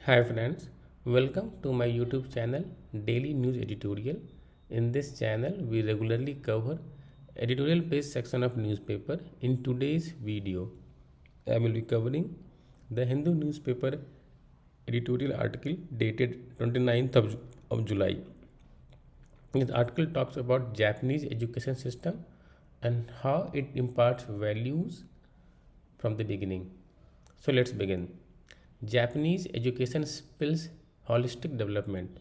Hi friends, welcome to my YouTube channel Daily News Editorial. In this channel, we regularly cover editorial page section of newspaper. In today's video, I will be covering the Hindu newspaper editorial article dated 29th of July. This article talks about Japanese education system and how it imparts values from the beginning. So let's begin. Japanese education spells holistic development.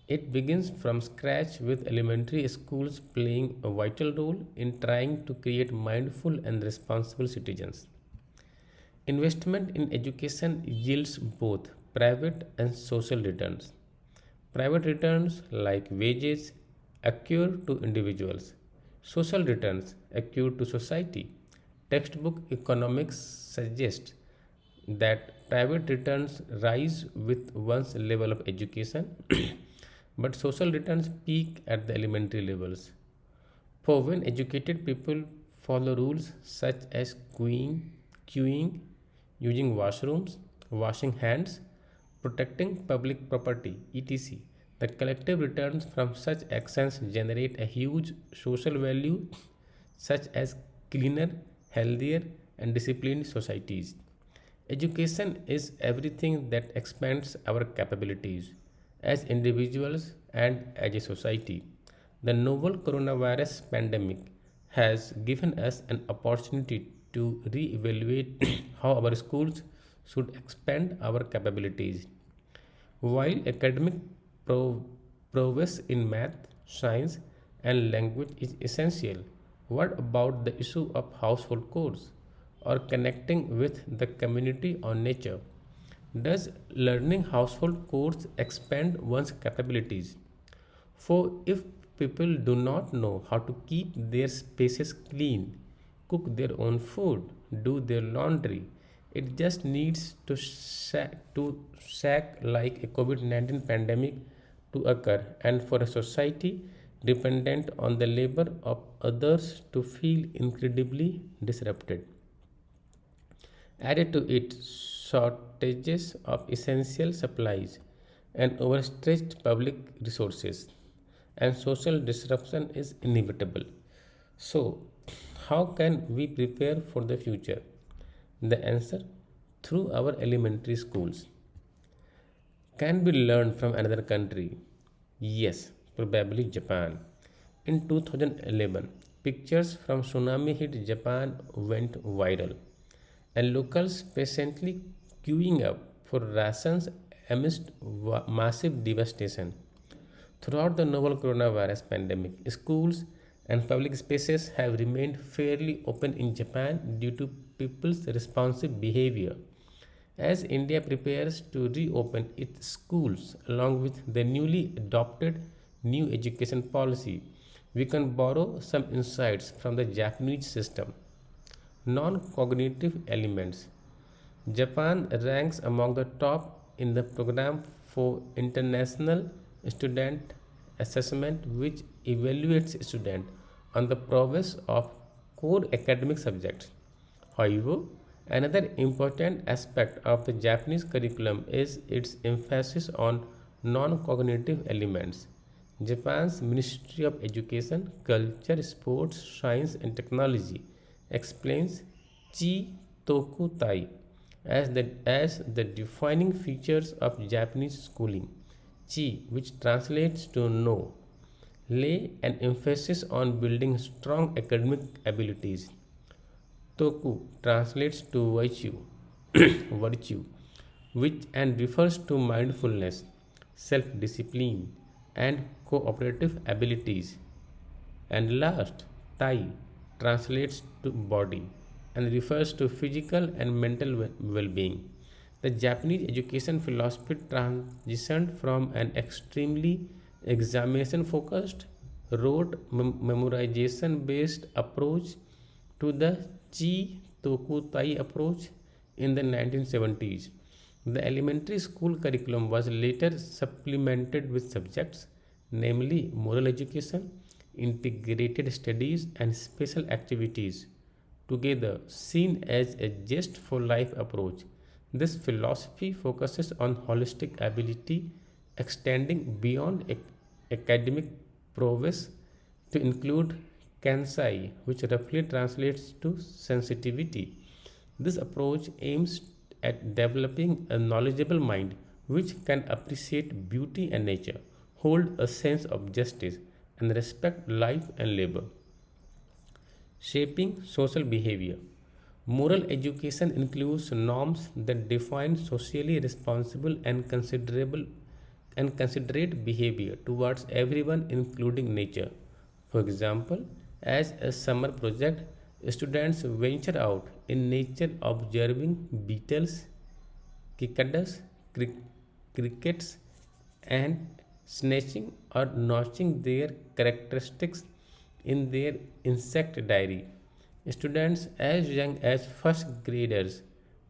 It begins from scratch with elementary schools playing a vital role in trying to create mindful and responsible citizens. Investment in education yields both private and social returns. Private returns like wages accrue to individuals. Social returns accrue to society. Textbook economics suggests that private returns rise with one's level of education, but social returns peak at the elementary levels. For when educated people follow rules such as queuing, using washrooms, washing hands, protecting public property, etc., the collective returns from such actions generate a huge social value such as cleaner, healthier, and disciplined societies. Education is everything that expands our capabilities as individuals and as a society. The novel coronavirus pandemic has given us an opportunity to re-evaluate how our schools should expand our capabilities. While academic pro- prowess in math, science, and language is essential, what about the issue of household chores or connecting with the community or nature? Does learning household chores expand one's capabilities? For if people do not know how to keep their spaces clean, cook their own food, do their laundry, it just needs to sack like a COVID-19 pandemic to occur and for a society dependent on the labor of others to feel incredibly disrupted. Added to it, shortages of essential supplies and overstretched public resources and social disruption is inevitable. So, how can we prepare for the future? The answer through our elementary schools. Can be learned from another country? Yes, probably Japan. In 2011, pictures from tsunami hit Japan went viral, and locals patiently queuing up for rations amidst massive devastation. Throughout the novel coronavirus pandemic, schools and public spaces have remained fairly open in Japan due to people's responsive behavior. As India prepares to reopen its schools along with the newly adopted new education policy, we can borrow some insights from the Japanese system. Non cognitive elements. Japan ranks among the top in the program for international student assessment, which evaluates students on the prowess of core academic subjects. However, another important aspect of the Japanese curriculum is its emphasis on non cognitive elements. Japan's Ministry of Education, Culture, Sports, Science and Technology explains Chi Toku Tai as the defining features of Japanese schooling. Chi, which translates to know, lay an emphasis on building strong academic abilities. Toku translates to virtue, which and refers to mindfulness, self-discipline, and cooperative abilities. And last, Tai translates to body and refers to physical and mental well-being. The Japanese education philosophy transitioned from an extremely examination focused, rote memorization based approach to the Chi Toku Tai approach in the 1970s. The elementary school curriculum was later supplemented with subjects, namely moral education, integrated studies, and special activities, together seen as a just for life approach. This philosophy focuses on holistic ability, extending beyond academic prowess to include kansai, which roughly translates to sensitivity. This approach aims at developing a knowledgeable mind which can appreciate beauty and nature, hold a sense of justice, and respect life and labor. Shaping social behavior. Moral education includes norms that define socially responsible and considerable and considerate behavior towards everyone, including nature. For example, as a summer project, students venture out in nature observing beetles, cicadas, crickets, and snatching or notching their characteristics in their insect diary. Students as young as first graders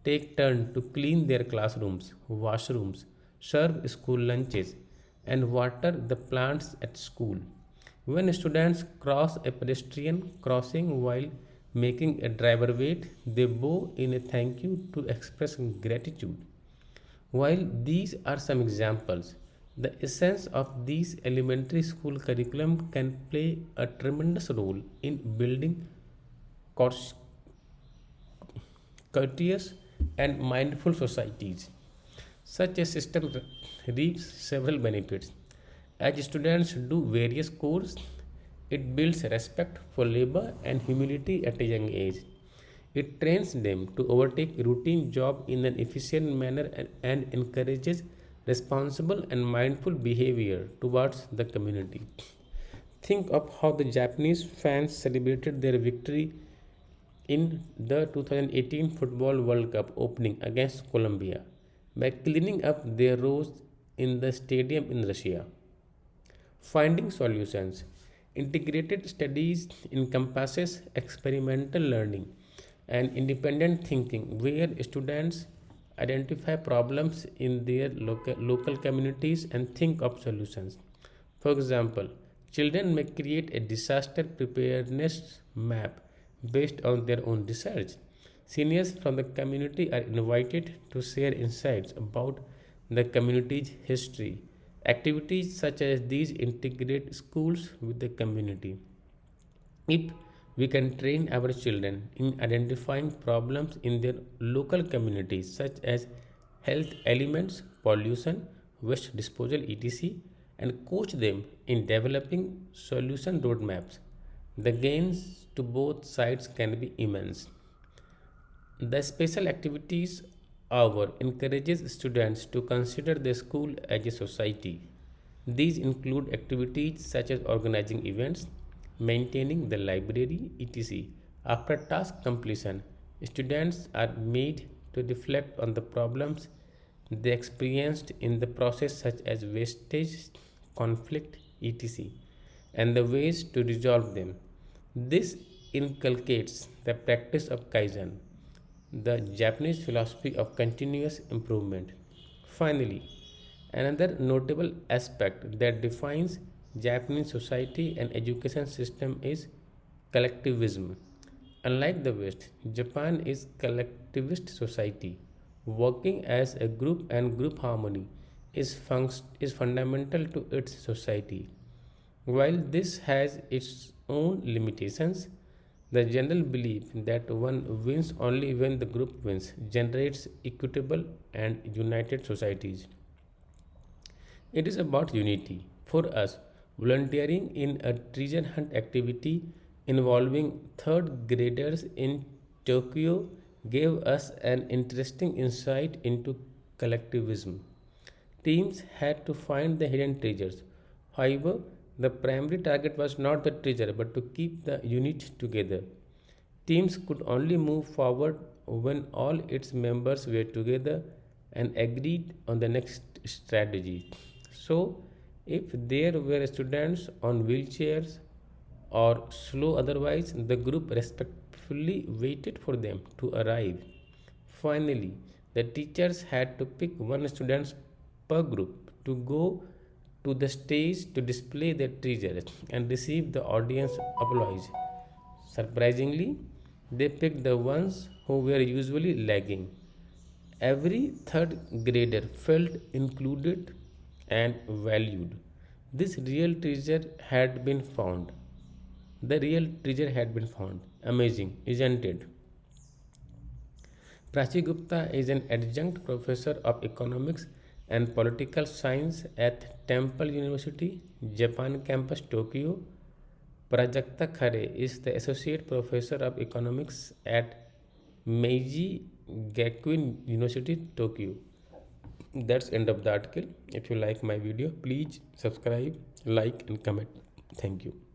take turn to clean their classrooms, washrooms, serve school lunches, and water the plants at school. When students cross a pedestrian crossing while making a driver wait, they bow in a thank you to express gratitude. While these are some examples, the essence of these elementary school curriculum can play a tremendous role in building course- courteous and mindful societies. Such a system reaps several benefits. As students do various courses, it builds respect for labor and humility at a young age. It trains them to overtake routine job in an efficient manner and encourages responsible and mindful behavior towards the community. Think of how the Japanese fans celebrated their victory in the 2018 Football World Cup opening against Colombia by cleaning up their rows in the stadium in Russia. Finding solutions. Integrated studies encompasses experimental learning and independent thinking where students identify problems in their local communities and think of solutions. For example, children may create a disaster preparedness map based on their own research. Seniors from the community are invited to share insights about the community's history. Activities such as these integrate schools with the community. If we can train our children in identifying problems in their local communities, such as health elements, pollution, waste disposal, etc., and coach them in developing solution roadmaps, the gains to both sides can be immense. The special activities hour encourages students to consider the school as a society. These include activities such as organizing events, maintaining the library, etc. After task completion, students are made to reflect on the problems they experienced in the process, such as wastage, conflict, etc., and the ways to resolve them. This inculcates the practice of Kaizen, the Japanese philosophy of continuous improvement. Finally, another notable aspect that defines Japanese society and education system is collectivism. Unlike the West, Japan is collectivist society. Working as a group and group harmony is fundamental to its society. While this has its own limitations, the general belief that one wins only when the group wins generates equitable and united societies. It is about unity. For us, volunteering in a treasure hunt activity involving third graders in Tokyo gave us an interesting insight into collectivism. Teams had to find the hidden treasures. However, the primary target was not the treasure but to keep the unit together. Teams could only move forward when all its members were together and agreed on the next strategy. So, if there were students on wheelchairs or slow otherwise, the group respectfully waited for them to arrive. Finally, the teachers had to pick one student per group to go to the stage to display their treasures and receive the audience applause. Surprisingly, they picked the ones who were usually lagging, Every third grader felt included and valued. This real treasure had been found. The real treasure had been found. Amazing, isn't it? Prachi Gupta is an adjunct professor of economics and political science at Temple University, Japan campus, Tokyo. Prajakta Khare is the associate professor of economics at Meiji Gakuin University, Tokyo. That's end of the article. If you like my video, please subscribe, like and comment. Thank you.